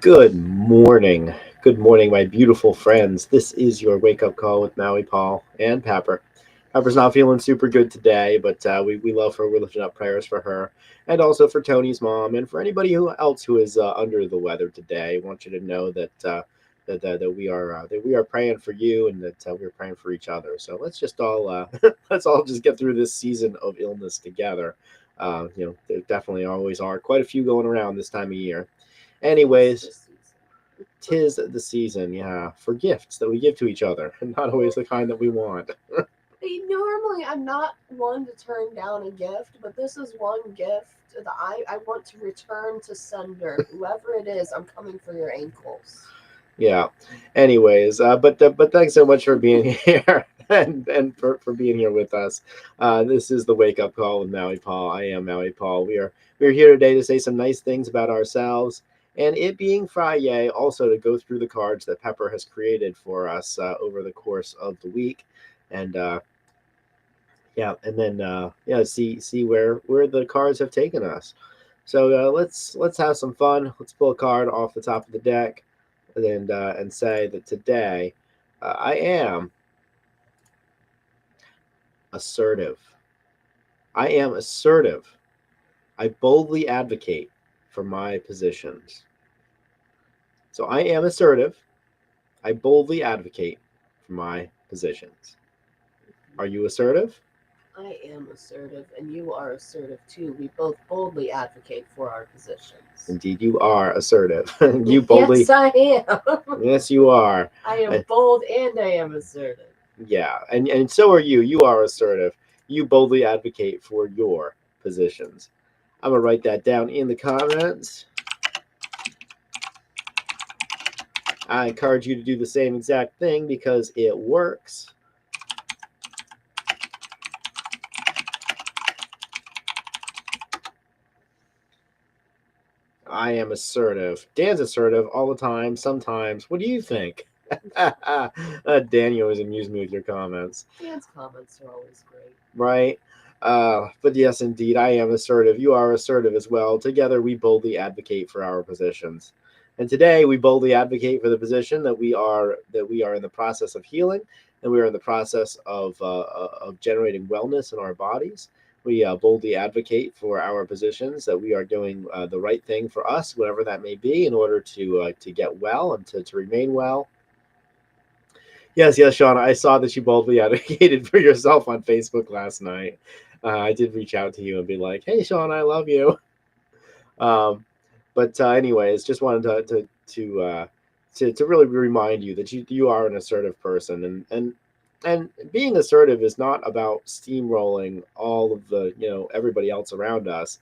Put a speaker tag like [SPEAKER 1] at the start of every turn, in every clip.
[SPEAKER 1] Good morning. Good morning, my beautiful friends. This is your wake up call with Maui, Paul, and Pepper. Pepper's not feeling super good today, but we love her. We're lifting up prayers for her and also for Tony's mom and for anybody else who is under the weather today. I want you to know that we are praying for you and that we're praying for each other. So let's just all let's all just get through this season of illness together. There definitely always are quite a few going around this time of year. Anyways, tis the season, yeah, for gifts that we give to each other, and not always the kind that we want.
[SPEAKER 2] Normally, I'm not one to turn down a gift, but this is one gift that I want to return to sender. Whoever it is, I'm coming for your ankles.
[SPEAKER 1] Yeah. Anyways, but thanks so much for being here and for being here with us. This is the wake up call with Maui Paul. I am Maui Paul. We're here today to say some nice things about ourselves. And it being Friday, also to go through the cards that Pepper has created for us over the course of the week, and yeah, and then see where the cards have taken us. So let's have some fun. Let's pull a card off the top of the deck, and say that today I am assertive. I am assertive. I boldly advocate for my positions. So I am assertive. I boldly advocate for my positions. Are you assertive?
[SPEAKER 2] I am assertive, and you are assertive too. We both boldly advocate for our positions.
[SPEAKER 1] Indeed, you are assertive. You
[SPEAKER 2] Yes,
[SPEAKER 1] boldly.
[SPEAKER 2] I am.
[SPEAKER 1] Yes, you are.
[SPEAKER 2] I am
[SPEAKER 1] Uh,
[SPEAKER 2] bold and I am assertive.
[SPEAKER 1] yeah, and so are you. You are assertive. You boldly advocate for your positions. I'm gonna write that down in the comments. I encourage you to do the same exact thing because it works. I am assertive. Dan's assertive all the time, sometimes. What do you think? Dan, you always amuse me with your comments.
[SPEAKER 2] Dan's comments are always great.
[SPEAKER 1] Right? But yes, indeed, I am assertive. You are assertive as well. Together, we boldly advocate for our positions. And today, we boldly advocate for the position that we are in the process of healing, and we are in the process of generating wellness in our bodies. We boldly advocate for our positions that we are doing the right thing for us, whatever that may be, in order to get well and to remain well. Yes, Sean. I saw that you boldly advocated for yourself on Facebook last night. I did reach out to you and be like, "Hey, Sean, I love you." Um, but anyways, just wanted to really remind you that you are an assertive person, and being assertive is not about steamrolling all of the everybody else around us.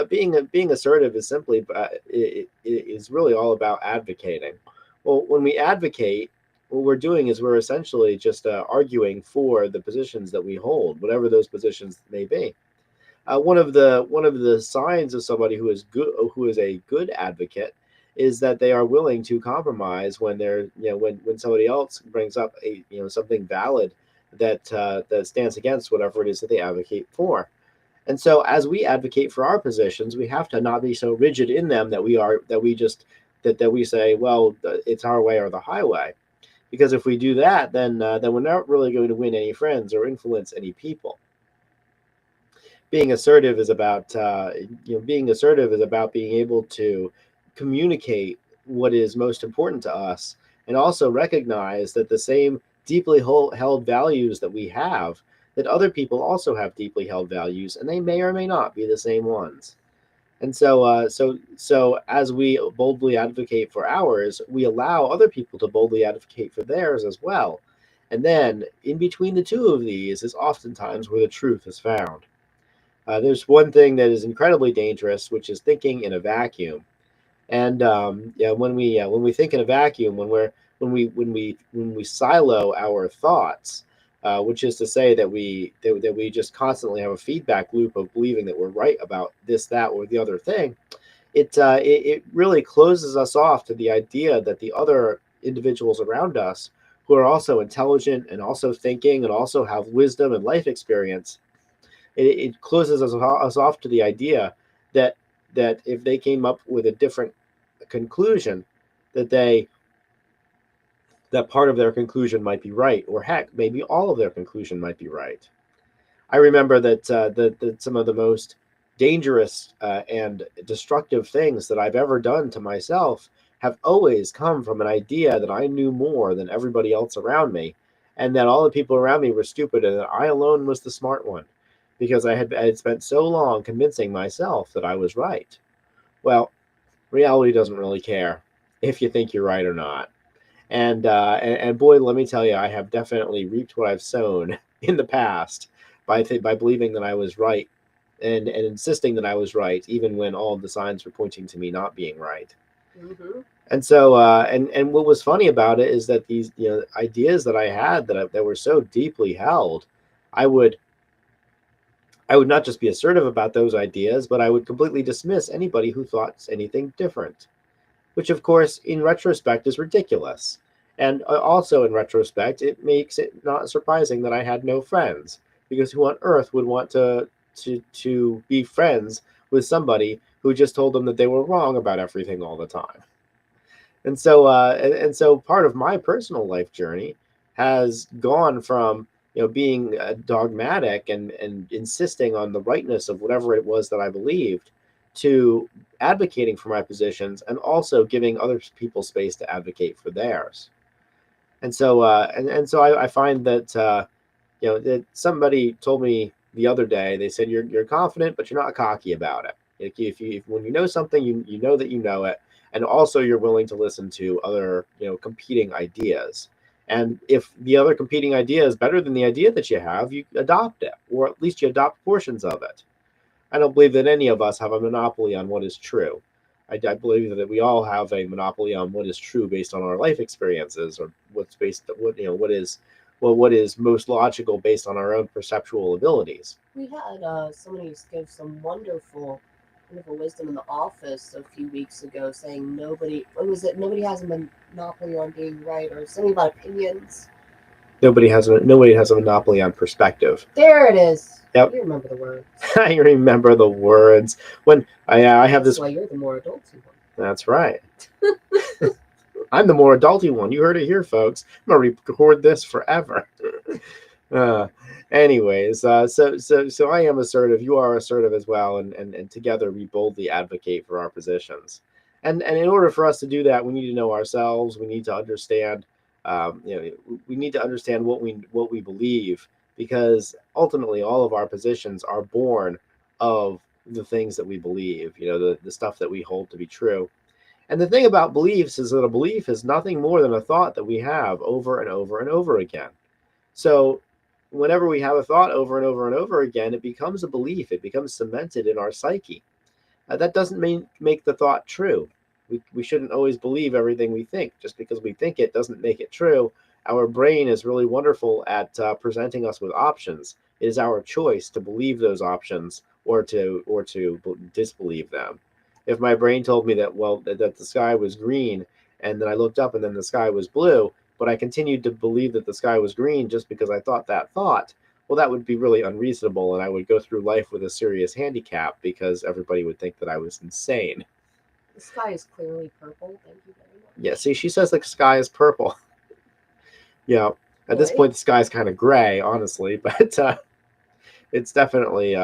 [SPEAKER 1] Being assertive is simply it is really all about advocating. Well, when we advocate, what we're doing is we're essentially just arguing for the positions that we hold, whatever those positions may be. One of the signs of somebody who is a good advocate is that they are willing to compromise when when somebody else brings up a something valid that stands against whatever it is that they advocate for. And so as we advocate for our positions, we have to not be so rigid in them that we say, well, it's our way or the highway. Because if we do that, then we're not really going to win any friends or influence any people. Being assertive is about being assertive is about being able to communicate what is most important to us, and also recognize that the same deeply held values that we have, that other people also have deeply held values, and they may or may not be the same ones. And so as we boldly advocate for ours, we allow other people to boldly advocate for theirs as well. And then in between the two of these is oftentimes where the truth is found. There's one thing that is incredibly dangerous, which is thinking in a vacuum. And yeah, when we think in a vacuum, when we silo our thoughts, which is to say that we just constantly have a feedback loop of believing that we're right about this, that, or the other thing. It really closes us off to the idea that the other individuals around us who are also intelligent and also thinking and also have wisdom and life experience, it closes us off to the idea that that if they came up with a different conclusion, that that part of their conclusion might be right, or heck, maybe all of their conclusion might be right. I remember that some of the most dangerous and destructive things that I've ever done to myself have always come from an idea that I knew more than everybody else around me, and that all the people around me were stupid, and that I alone was the smart one, because I had spent so long convincing myself that I was right. Well, reality doesn't really care if you think you're right or not. And boy, let me tell you, I have definitely reaped what I've sown in the past by believing that I was right, and insisting that I was right, even when all of the signs were pointing to me not being right.
[SPEAKER 2] Mm-hmm.
[SPEAKER 1] And so, and what was funny about it is that these, ideas that I had that were so deeply held, I would I would not just be assertive about those ideas, but I would completely dismiss anybody who thought anything different, which of course in retrospect is ridiculous. And also in retrospect, it makes it not surprising that I had no friends, because who on earth would want to be friends with somebody who just told them that they were wrong about everything all the time? And so part of my personal life journey has gone from, being dogmatic and insisting on the rightness of whatever it was that I believed, to advocating for my positions and also giving other people space to advocate for theirs. And so I find that, that somebody told me the other day. They said you're confident, but you're not cocky about it. If when you know something, you know that you know it, and also you're willing to listen to other, competing ideas. And if the other competing idea is better than the idea that you have, you adopt it, or at least you adopt portions of it. I don't believe that any of us have a monopoly on what is true. I believe that we all have a monopoly on what is true based on our life experiences, or what's based what is most logical based on our own perceptual abilities.
[SPEAKER 2] We had somebody give some wonderful wisdom in the office a few weeks ago, saying nobody. What was it? Nobody has a monopoly on being right, or something about opinions.
[SPEAKER 1] Nobody has a monopoly on perspective.
[SPEAKER 2] There it is.
[SPEAKER 1] Yep.
[SPEAKER 2] You remember the words.
[SPEAKER 1] I remember the words when I have
[SPEAKER 2] That's
[SPEAKER 1] this.
[SPEAKER 2] why you're the more adulty one.
[SPEAKER 1] That's right. I'm the more adulty one. You heard it here, folks. I'm gonna record this forever. uh, so I am assertive. You are assertive as well, and together we boldly advocate for our positions. And in order for us to do that, we need to know ourselves. We need to understand. We need to understand what we believe, because ultimately all of our positions are born of the things that we believe. The stuff that we hold to be true. And the thing about beliefs is that a belief is nothing more than a thought that we have over and over and over again. So, whenever we have a thought over and over and over again, it becomes a belief. It becomes cemented in our psyche. That doesn't make the thought true. We shouldn't always believe everything we think. Just because we think it doesn't make it true. Our brain is really wonderful at presenting us with options. It is our choice to believe those options, or to disbelieve them. If my brain told me that the sky was green, and then I looked up and then the sky was blue, but I continued to believe that the sky was green just because I thought that thought, well, that would be really unreasonable, and I would go through life with a serious handicap, because everybody would think that I was insane.
[SPEAKER 2] The sky is clearly purple. Thank you very much.
[SPEAKER 1] Yeah, see, she says the sky is purple. At this point, the sky is kind of gray, honestly, but it's definitely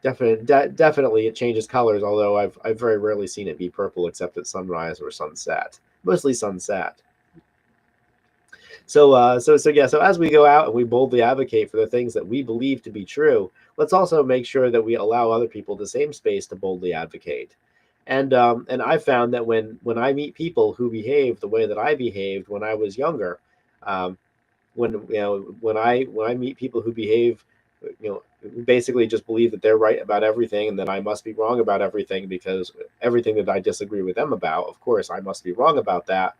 [SPEAKER 1] it changes colors. Although I've very rarely seen it be purple except at sunrise or sunset, mostly sunset. So as we go out and we boldly advocate for the things that we believe to be true, let's also make sure that we allow other people the same space to boldly advocate. And I found that when I meet people who behave the way that I behaved when I was younger, um, when I meet people who behave, basically just believe that they're right about everything, and that I must be wrong about everything, because everything that I disagree with them about, of course, I must be wrong about that.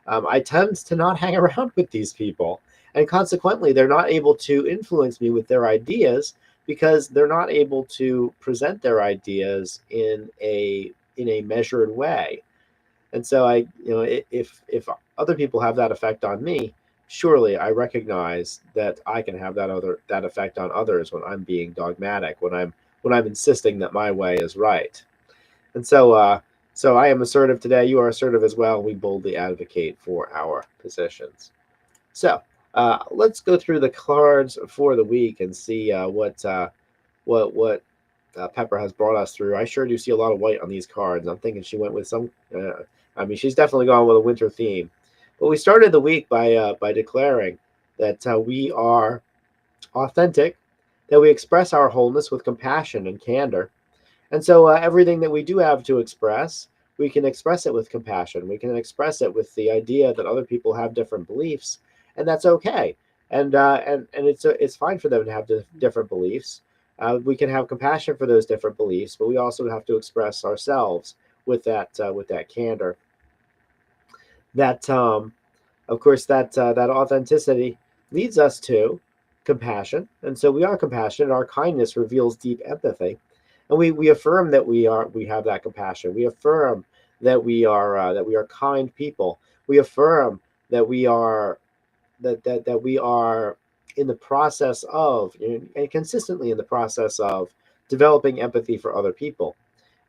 [SPEAKER 1] I tend to not hang around with these people, and consequently, they're not able to influence me with their ideas, because they're not able to present their ideas in a measured way. And so if other people have that effect on me, surely I recognize that I can have that effect on others when I'm being dogmatic, when I'm insisting that my way is right. And so So I am assertive today. You are assertive as well. We boldly advocate for our positions. So let's go through the cards for the week and see what Pepper has brought us through. I sure do see a lot of white on these cards. I'm thinking she went with some. I mean, she's definitely gone with a winter theme. But we started the week by declaring that we are authentic, that we express our wholeness with compassion and candor, and so everything that we do have to express, we can express it with compassion. We can express it with the idea that other people have different beliefs, and that's okay. And it's fine for them to have different beliefs. We can have compassion for those different beliefs, but we also have to express ourselves with that candor. That of course that authenticity leads us to compassion, and so we are compassionate. Our kindness reveals deep empathy, and we affirm that we have that compassion. We affirm that we are kind people. We affirm that we are that we are in the process of, and consistently in the process of, developing empathy for other people.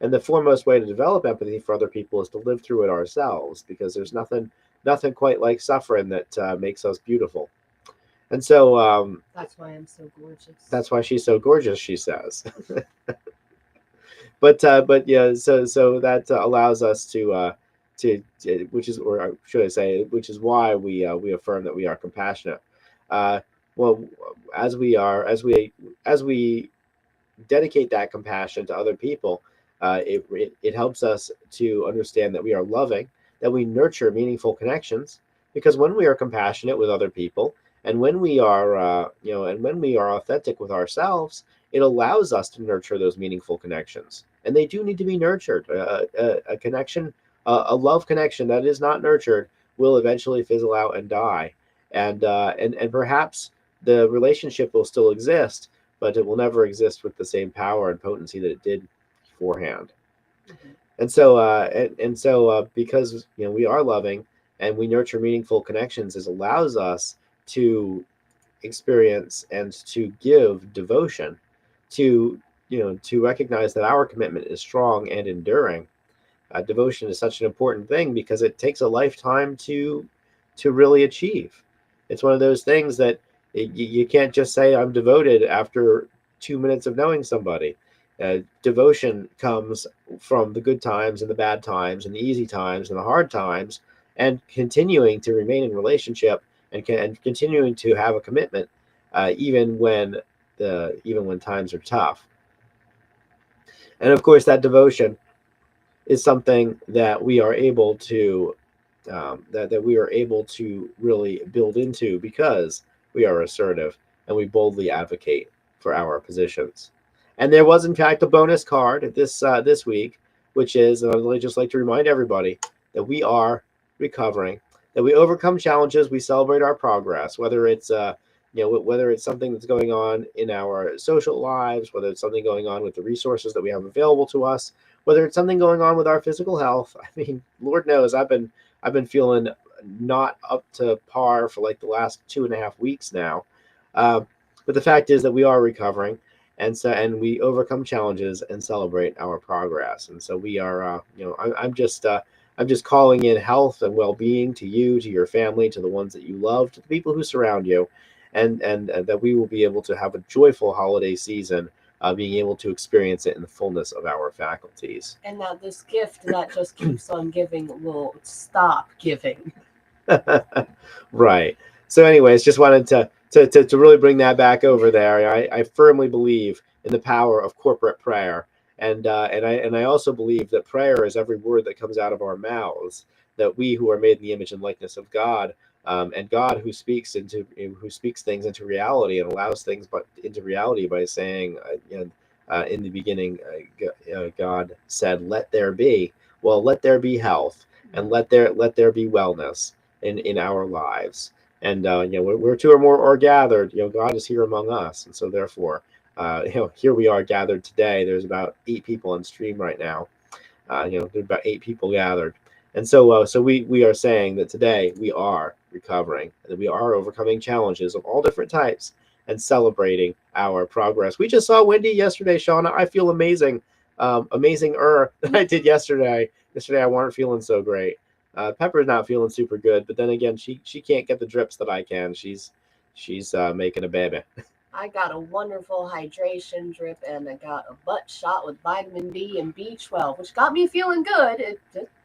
[SPEAKER 1] And the foremost way to develop empathy for other people is to live through it ourselves, because there's nothing quite like suffering that makes us beautiful. And so
[SPEAKER 2] That's why I'm so gorgeous.
[SPEAKER 1] that's why she's so gorgeous, she says. But yeah, so that allows us to, which is, or should I say, which is why we affirm that we are compassionate. Uh, well, as we dedicate that compassion to other people, it helps us to understand that we are loving, that we nurture meaningful connections. Because when we are compassionate with other people, and when we are, and when we are authentic with ourselves, it allows us to nurture those meaningful connections. And they do need to be nurtured. A connection, a love connection that is not nurtured, will eventually fizzle out and die. And perhaps the relationship will still exist, but it will never exist with the same power and potency that it did beforehand.
[SPEAKER 2] Mm-hmm.
[SPEAKER 1] And so because we are loving and we nurture meaningful connections, it allows us to experience and to give devotion, to to recognize that our commitment is strong and enduring. Devotion is such an important thing because it takes a lifetime to really achieve. It's one of those things that you can't just say I'm devoted after 2 minutes of knowing somebody. Devotion comes from the good times and the bad times and the easy times and the hard times, and continuing to remain in relationship, and continuing to have a commitment, even when times are tough. And of course, that devotion is something that we are able to that we are able to really build into, because we are assertive and we boldly advocate for our positions. And there was in fact a bonus card this week, which is, and I'd really just like to remind everybody that we are recovering, that we overcome challenges, we celebrate our progress, whether it's something that's going on in our social lives, whether it's something going on with the resources that we have available to us, whether it's something going on with our physical health. I mean, Lord knows I've been feeling not up to par for like the last 2.5 weeks now. Uh, but the fact is that we are recovering, and we overcome challenges and celebrate our progress. And so we are, I'm just calling in health and well-being to you, to your family, to the ones that you love, to the people who surround you, and that we will be able to have a joyful holiday season, being able to experience it in the fullness of our faculties.
[SPEAKER 2] And that this gift that just keeps on giving will stop giving.
[SPEAKER 1] Right. So, anyways, just wanted to really bring that back over there. I firmly believe in the power of corporate prayer, and I also believe that prayer is every word that comes out of our mouths. That we who are made in the image and likeness of God, and God who speaks things into reality and allows things but into reality by saying, in the beginning, God said, "Let there be." Well, let there be health, and let there be wellness in our lives. And where two or more are gathered, God is here among us. And so therefore, here we are gathered today. There's about 8 people on stream right now. There's about 8 people gathered. And so we are saying that today we are recovering, and that we are overcoming challenges of all different types, and celebrating our progress. We just saw Wendy yesterday, Shauna. I feel amazing. amazing that I did yesterday. Yesterday I weren't feeling so great. Pepper's not feeling super good, but then again, she can't get the drips that I can. She's making a baby.
[SPEAKER 2] I got a wonderful hydration drip and I got a butt shot with vitamin D and B12, which got me feeling good.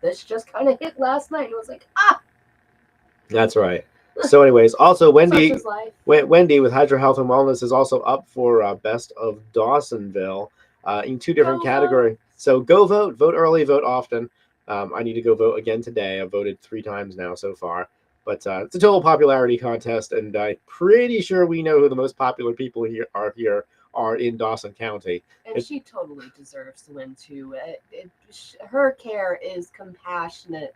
[SPEAKER 2] This just kind of hit last night. It was like, ah,
[SPEAKER 1] That's right. So, anyways, also
[SPEAKER 2] such
[SPEAKER 1] Wendy,
[SPEAKER 2] is life.
[SPEAKER 1] Wendy with Hydro Health and Wellness is also up for Best of Dawsonville in two different
[SPEAKER 2] Go vote.
[SPEAKER 1] categories. So go vote, vote early, vote often. I need to go vote again today. I've voted 3 times now so far, but it's a total popularity contest, and I'm pretty sure we know who the most popular people here are in Dawson County.
[SPEAKER 2] And she totally deserves to win too. Her care is compassionate,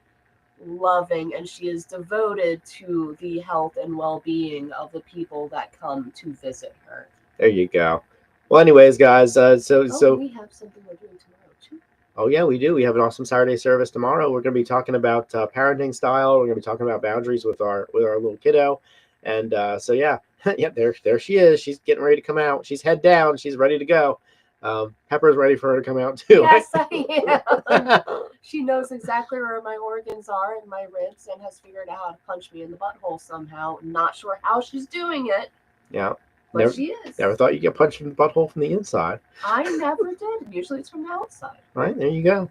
[SPEAKER 2] loving, and she is devoted to the health and well-being of the people that come to visit her.
[SPEAKER 1] There you go. Well, anyways, guys,
[SPEAKER 2] Oh, we have something we're doing tomorrow too.
[SPEAKER 1] oh yeah, we do. We have an awesome Saturday service tomorrow. We're going to be talking about parenting style. We're going to be talking about boundaries with our little kiddo, and so yeah, yeah, there she is. She's getting ready to come out. She's head down. She's ready to go. Pepper's ready for her to come out too.
[SPEAKER 2] Yes, I am. She knows exactly where my organs are and my ribs and has figured out how to punch me in the butthole somehow. Not sure how she's doing it,
[SPEAKER 1] Yeah.
[SPEAKER 2] but she is.
[SPEAKER 1] Never thought you'd get punched in the butthole from the inside.
[SPEAKER 2] I never did. Usually it's from the outside.
[SPEAKER 1] Right, there you go.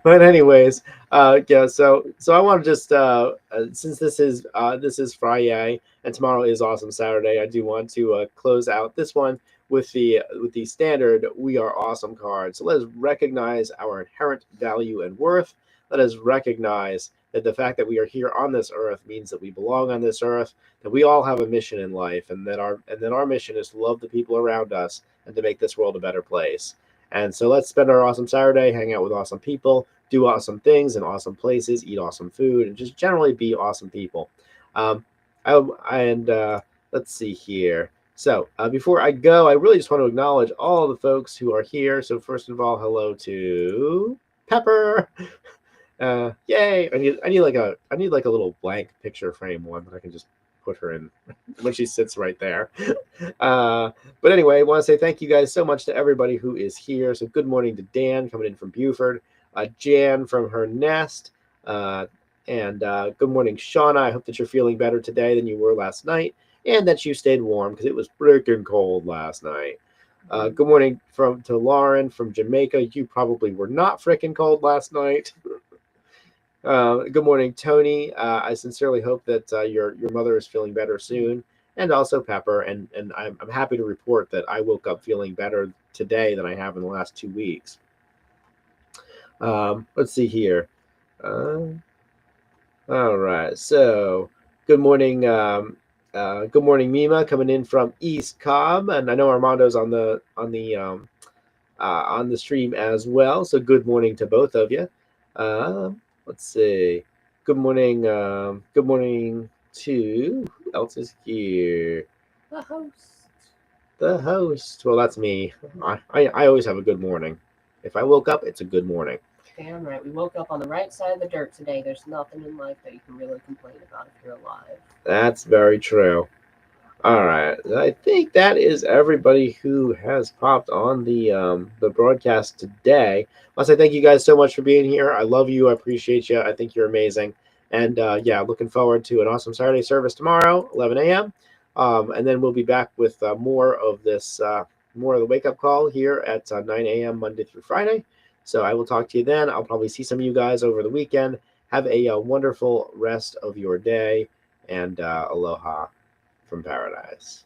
[SPEAKER 1] But anyways, yeah. So I want to just since this is Friday and tomorrow is Awesome Saturday, I do want to close out this one with the standard "We Are Awesome" card. So let us recognize our inherent value and worth. Let us recognize that the fact that we are here on this earth means that we belong on this earth. That we all have a mission in life, and that our mission is to love the people around us and to make this world a better place. And so let's spend our awesome Saturday, hang out with awesome people, do awesome things in awesome places, eat awesome food, and just generally be awesome people. Um, and let's see here. So before I go, I really just want to acknowledge all the folks who are here. So first of all, hello to Pepper. Yay! I need like a little blank picture frame one that I can just put her in when she sits right there. But anyway, I want to say thank you guys so much to everybody who is here. So good morning to Dan coming in from Buford, Jan from her nest, and good morning, Shauna. I hope that you're feeling better today than you were last night, and that you stayed warm because it was freaking cold last night. Good morning to Lauren from Jamaica. You probably were not freaking cold last night. Good morning, Tony. I sincerely hope that your mother is feeling better soon, and also Pepper. And I'm happy to report that I woke up feeling better today than I have in the last 2 weeks. Let's see here. All right. So good morning. Good morning, Mima, coming in from East Cobb, and I know Armando's on the stream as well. So good morning to both of you. Let's see. Good morning. Good morning to who else is here?
[SPEAKER 2] The host.
[SPEAKER 1] The host. Well, that's me. I always have a good morning. If I woke up, it's a good morning.
[SPEAKER 2] Damn right. We woke up on the right side of the dirt today. There's nothing in life that you can really complain about if you're alive.
[SPEAKER 1] That's very true. All right, I think that is everybody who has popped on the broadcast today. I want to say thank you guys so much for being here. I love you. I appreciate you. I think you're amazing. And yeah, looking forward to an awesome Saturday service tomorrow, 11 a.m. And then we'll be back with more of the wake up call here at 9 a.m. Monday through Friday. So I will talk to you then. I'll probably see some of you guys over the weekend. Have a wonderful rest of your day, and aloha from paradise.